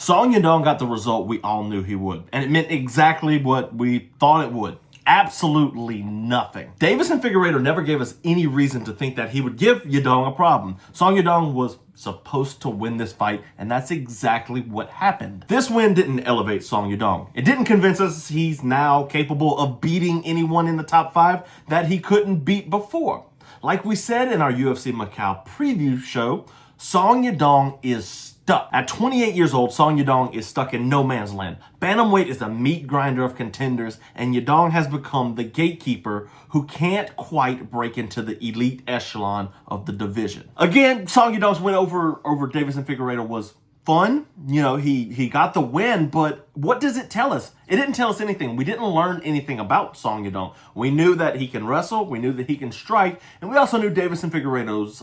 Song Yadong got the result we all knew he would, and it meant exactly what we thought it would. Absolutely nothing. Deiveson Figueiredo never gave us any reason to think that he would give Yadong a problem. Song Yadong was supposed to win this fight, and that's exactly what happened. This win didn't elevate Song Yadong. It didn't convince us he's now capable of beating anyone in the top 5 that he couldn't beat before. Like we said in our UFC Macau preview show, Song Yadong is stuck. At 28 years old, Song Yadong is stuck in no man's land. Bantamweight is a meat grinder of contenders, and Yadong has become the gatekeeper who can't quite break into the elite echelon of the division. Again, Song Yadong's win over Deiveson Figueiredo was fun. You know, he got the win, but what does it tell us? It didn't tell us anything. We didn't learn anything about Song Yadong. We knew that he can wrestle, we knew that he can strike, and we also knew Deiveson Figueiredo's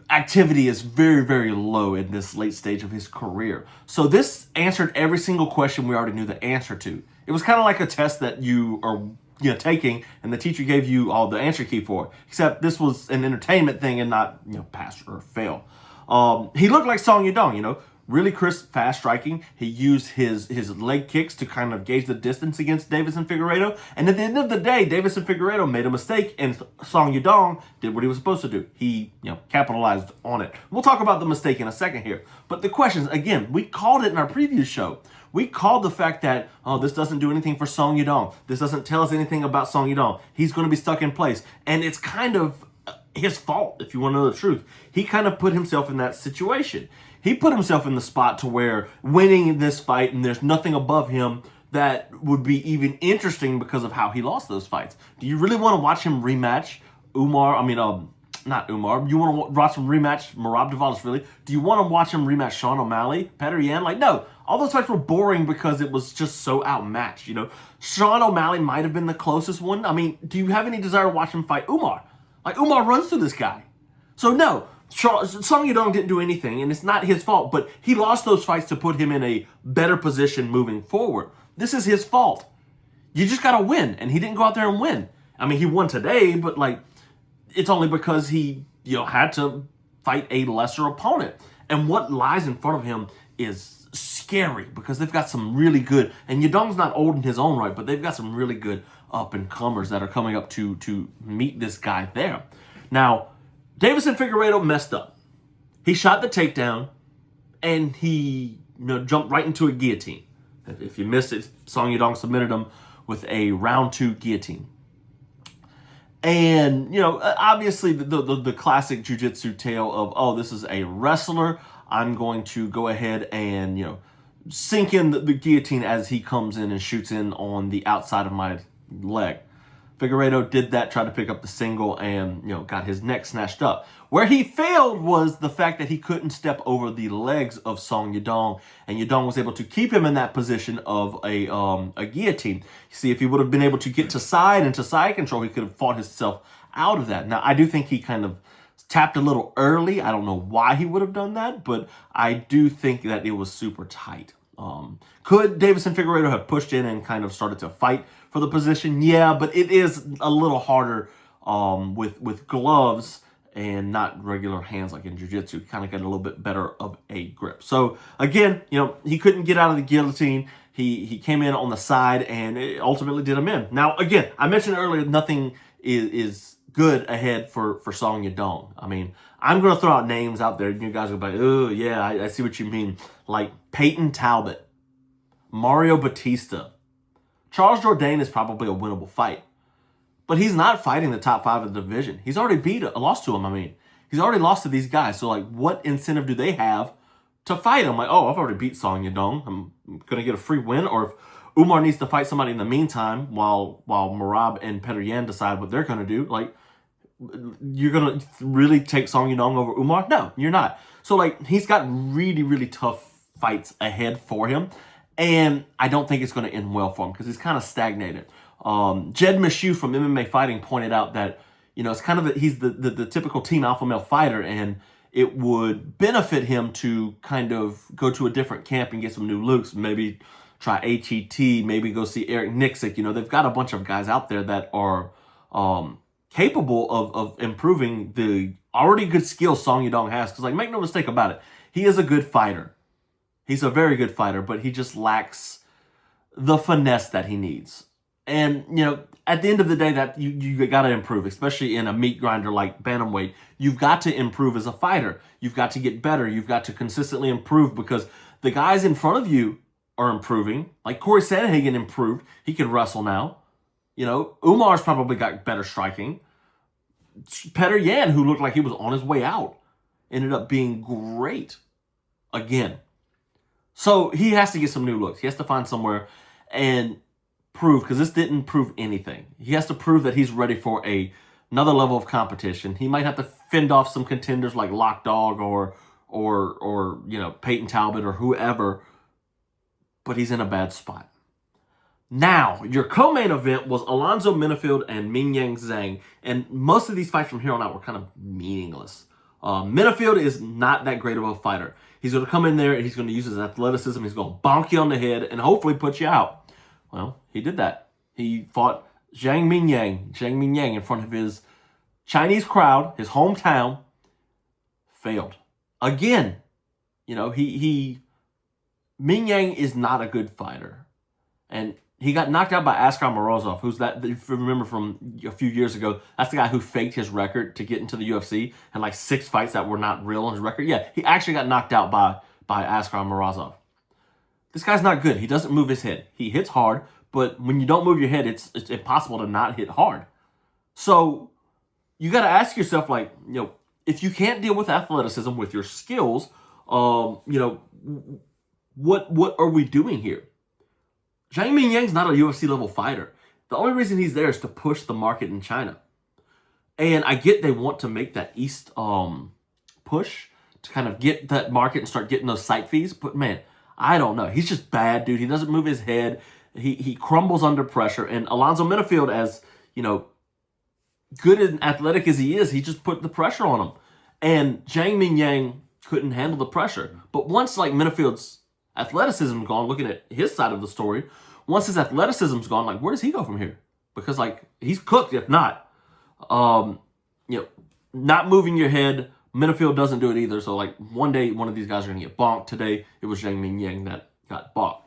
activity is very, very low in this late stage of his career. So this answered every single question we already knew the answer to. It was kind of like a test that you are taking, and the teacher gave you all the answer key for, except this was an entertainment thing and not, pass or fail. He looked like Song Yadong, really crisp, fast striking. He used his leg kicks to kind of gauge the distance against Deiveson Figueiredo. And at the end of the day, Deiveson Figueiredo made a mistake, and Song Yadong did what he was supposed to do. He, capitalized on it. We'll talk about the mistake in a second here. But the questions, again, we called it in our previous show. We called the fact that, this doesn't do anything for Song Yadong. This doesn't tell us anything about Song Yadong. He's going to be stuck in place. And it's kind of his fault, if you want to know the truth. He kind of put himself in that situation. He put himself in the spot to where winning this fight, and there's nothing above him that would be even interesting because of how he lost those fights. Do you really want to watch him rematch not Umar. You want to watch him rematch Merab Dvalishvili? Do you want to watch him rematch Sean O'Malley, Petr Yan? No. All those fights were boring because it was just so outmatched, Sean O'Malley might have been the closest one. Do you have any desire to watch him fight Umar? Umar runs through this guy. So no, Song Yadong didn't do anything, and it's not his fault, but he lost those fights to put him in a better position moving forward. This is his fault. You just got to win, and he didn't go out there and win. He won today, but it's only because he had to fight a lesser opponent. And what lies in front of him is scary because they've got some really good, and Yadong's not old in his own right, but they've got some really good up-and-comers that are coming up to meet this guy there. Now, Deiveson Figueiredo messed up. He shot the takedown, and he jumped right into a guillotine. If you missed it, Song Yadong submitted him with a round 2 guillotine. And, obviously the classic jiu-jitsu tale of, this is a wrestler. I'm going to go ahead and, sink in the guillotine as he comes in and shoots in on the outside of my leg. Figueiredo did that, tried to pick up the single, and, got his neck snatched up. Where he failed was the fact that he couldn't step over the legs of Song Yadong, and Yadong was able to keep him in that position of a guillotine. You see, if he would have been able to get to side control, he could have fought himself out of that. Now, I do think he kind of tapped a little early. I don't know why he would have done that, but I do think that it was super tight. Could Deiveson Figueiredo have pushed in and kind of started to fight for the position? Yeah, but it is a little harder with gloves and not regular hands like in jiu-jitsu. Kind of get a little bit better of a grip. So again, he couldn't get out of the guillotine. He came in on the side, and it ultimately did him in. Now, again, I mentioned earlier, nothing is good ahead for Song Yadong. I'm going to throw out names out there, and you guys are like, oh, yeah, I see what you mean. Like Peyton Talbot, Mario Batista. Charles Jourdain is probably a winnable fight. But he's not fighting the top 5 of the division. He's already lost to him, He's already lost to these guys. So, what incentive do they have to fight him? I've already beat Song Yadong. I'm going to get a free win. Or if Umar needs to fight somebody in the meantime while Merab and Petr Yan decide what they're going to do, you're going to really take Song Yadong over Umar? No, you're not. So, he's got really, really tough fights ahead for him. And I don't think it's going to end well for him because he's kind of stagnated. Jed Meshew from MMA Fighting pointed out that, it's kind of he's the typical team alpha male fighter, and it would benefit him to kind of go to a different camp and get some new looks, maybe try HET, maybe go see Eric Nixick. They've got a bunch of guys out there that are capable of improving the already good skills Song Yadong has. Because, make no mistake about it, he is a good fighter. He's a very good fighter, but he just lacks the finesse that he needs. And, at the end of the day, that you got to improve, especially in a meat grinder like bantamweight. You've got to improve as a fighter. You've got to get better. You've got to consistently improve because the guys in front of you are improving. Like Corey Sandhagen improved. He can wrestle now. Umar's probably got better striking. Petr Yan, who looked like he was on his way out, ended up being great again. So he has to get some new looks. He has to find somewhere and prove, because this didn't prove anything. He has to prove that he's ready for another level of competition. He might have to fend off some contenders like Lock Dog or Peyton Talbot or whoever, but he's in a bad spot. Now, your co-main event was Alonzo Menifield and Mingyang Zhang, and most of these fights from here on out were kind of meaningless. Menifield is not that great of a fighter. He's going to come in there and he's going to use his athleticism. He's going to bonk you on the head and hopefully put you out. Well, he did that. He fought Zhang Mingyang in front of his Chinese crowd, his hometown, failed. Again, Mingyang is not a good fighter. And he got knocked out by Askar Morozov, who's that, if you remember from a few years ago, that's the guy who faked his record to get into the UFC and like 6 fights that were not real on his record. Yeah, he actually got knocked out by Askar Morozov. This guy's not good. He doesn't move his head. He hits hard, but when you don't move your head, it's impossible to not hit hard. So you got to ask yourself, if you can't deal with athleticism with your skills, what are we doing here? Zhang Mingyang's not a UFC level fighter. The only reason he's there is to push the market in China. And I get they want to make that East push to kind of get that market and start getting those site fees. But man, I don't know. He's just bad, dude. He doesn't move his head. He crumbles under pressure. And Alonzo Menifield, as good and athletic as he is, he just put the pressure on him. And Zhang Mingyang couldn't handle the pressure. But once Menifield's athleticism gone, looking at his side of the story, once his athleticism's gone, where does he go from here? Because he's cooked if not. Not moving your head, Menifield doesn't do it either. So one day one of these guys are gonna get bonked. Today it was Zhang Mingyang that got bonked.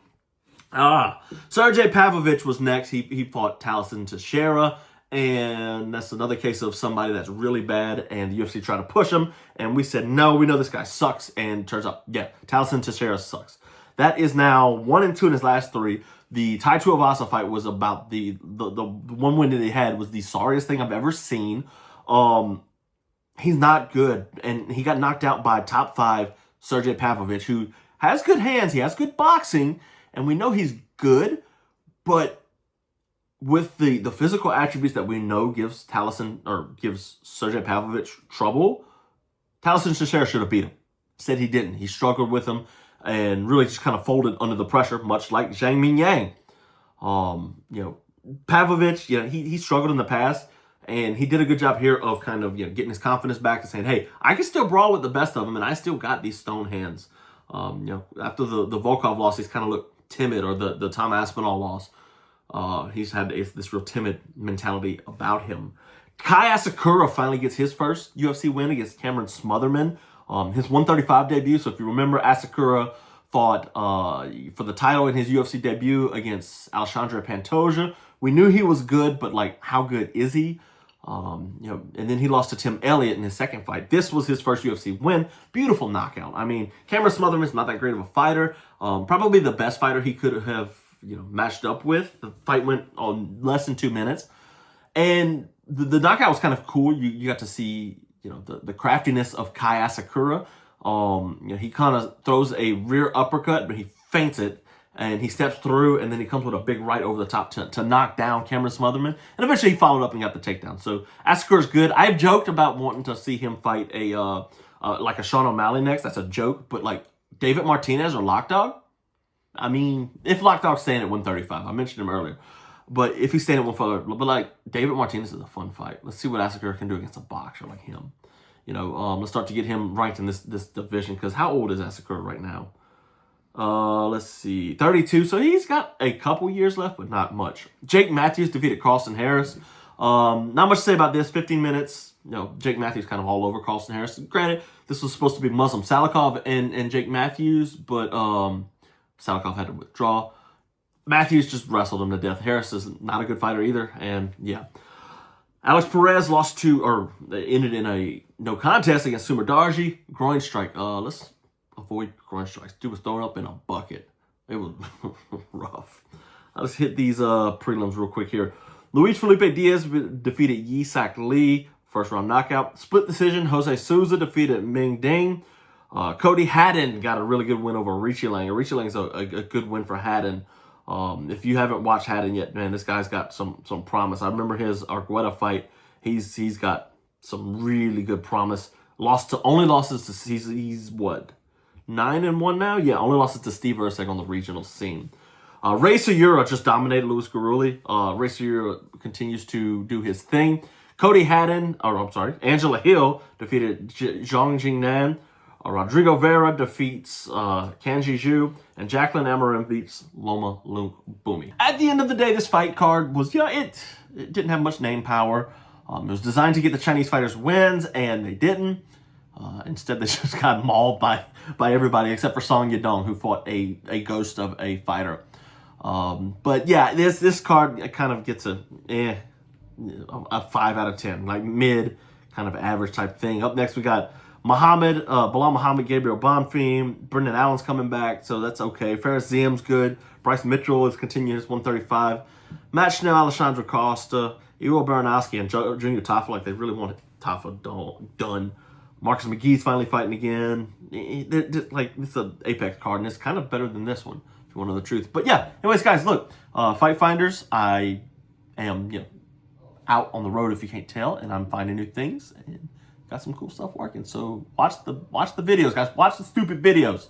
Sergey Pavlovich was next. He fought Taliesin Teixeira, and that's another case of somebody that's really bad and the UFC tried to push him, and we said no, we know this guy sucks, and turns out, yeah, Taliesin Teixeira sucks. That is now 1-2 in his last 3. The Tai Tuivasa fight was about the one win that he had was the sorriest thing I've ever seen. He's not good, and he got knocked out by top 5 Sergey Pavlovich, who has good hands, he has good boxing, and we know he's good, but with the physical attributes that we know gives Sergey Pavlovich trouble, Taliesin Teixeira should have beat him. Instead, he didn't. He struggled with him and really just kind of folded under the pressure, much like Zhang Mingyang. Pavlovich, he struggled in the past, and he did a good job here of kind of getting his confidence back and saying, hey, I can still brawl with the best of them, and I still got these stone hands. After the Volkov loss, he's kind of looked timid, or the Tom Aspinall loss. He's had this real timid mentality about him. Kai Asakura finally gets his first UFC win against Cameron Smotherman. His 135 debut. So if you remember, Asakura fought for the title in his UFC debut against Alexandre Pantoja. We knew he was good, but how good is he? And then he lost to Tim Elliott in his second fight. This was his first UFC win. Beautiful knockout. I mean, Cameron Smotherman's not that great of a fighter. Probably the best fighter he could have matched up with. The fight went on less than 2 minutes, and the knockout was kind of cool. You got to see the craftiness of Kai Asakura. He kind of throws a rear uppercut, but he feints it, and he steps through, and then he comes with a big right over the top to knock down Cameron Smotherman, and eventually he followed up and got the takedown. So Asakura's good. I've joked about wanting to see him fight a Sean O'Malley next. That's a joke, but David Martinez or Lock Dog. I mean, if Lock Dog's staying at 135, I mentioned him earlier. But if he's staying at 135, but David Martinez is a fun fight. Let's see what Asakura can do against a boxer like him. Let's start to get him ranked in this division, because how old is Asakura right now? Let's see, 32. So he's got a couple years left, but not much. Jake Matthews defeated Carlston Harris. Not much to say about this. 15 minutes. You know, Jake Matthews kind of all over Carlston Harris. Granted, this was supposed to be Muslim Salikov and Jake Matthews, but Salikov had to withdraw. Matthews just wrestled him to death. Harris is not a good fighter either, and yeah. Alex Perez ended in a no contest against Sumar Darji. Groin strike. Let's avoid groin strikes. Dude was thrown up in a bucket. It was rough. Let's hit these prelims real quick here. Luis Felipe Diaz defeated Yisak Lee. First round knockout. Split decision. Jose Souza defeated Ming Ding. Cody Haddon got a really good win over Richie Lang. Richie Lang's a good win for Haddon. If you haven't watched Haddon yet, man, this guy's got some promise. I remember his Argueta fight. He's got some really good promise. Only losses to he's what, 9-1 now? Yeah, only losses to Steve Erceg on the regional scene. Ray Sayura just dominated Louis Garuli. Ray Sayura continues to do his thing. Angela Hill defeated Zhang Jingnan. Rodrigo Vera defeats Kanji Zhu, and Jacqueline Amarim beats Loma Lunk Bumi. At the end of the day, this fight card was, it didn't have much name power. It was designed to get the Chinese fighters wins, and they didn't. Instead, they just got mauled by everybody except for Song Yadong, who fought a ghost of a fighter. But yeah, this card kind of gets a 5 out of 10, like mid, kind of average type thing. Up next, we got Bilal Muhammad, Gabriel Bonfim, Brendan Allen's coming back, so that's okay. Ferris Ziem's good. Bryce Mitchell is continuing his 135. Matt Schnell, Alessandro Costa, Iwo Baranowski, and Junior Taffa, like they really wanted Taffa done. Marcus McGee's finally fighting again. It's an Apex card, and it's kind of better than this one, if you want to know the truth. But yeah, anyways, guys, look, Fight Finders, I am, out on the road if you can't tell, and I'm finding new things, and got some cool stuff working. So watch the videos, guys. Watch the stupid videos.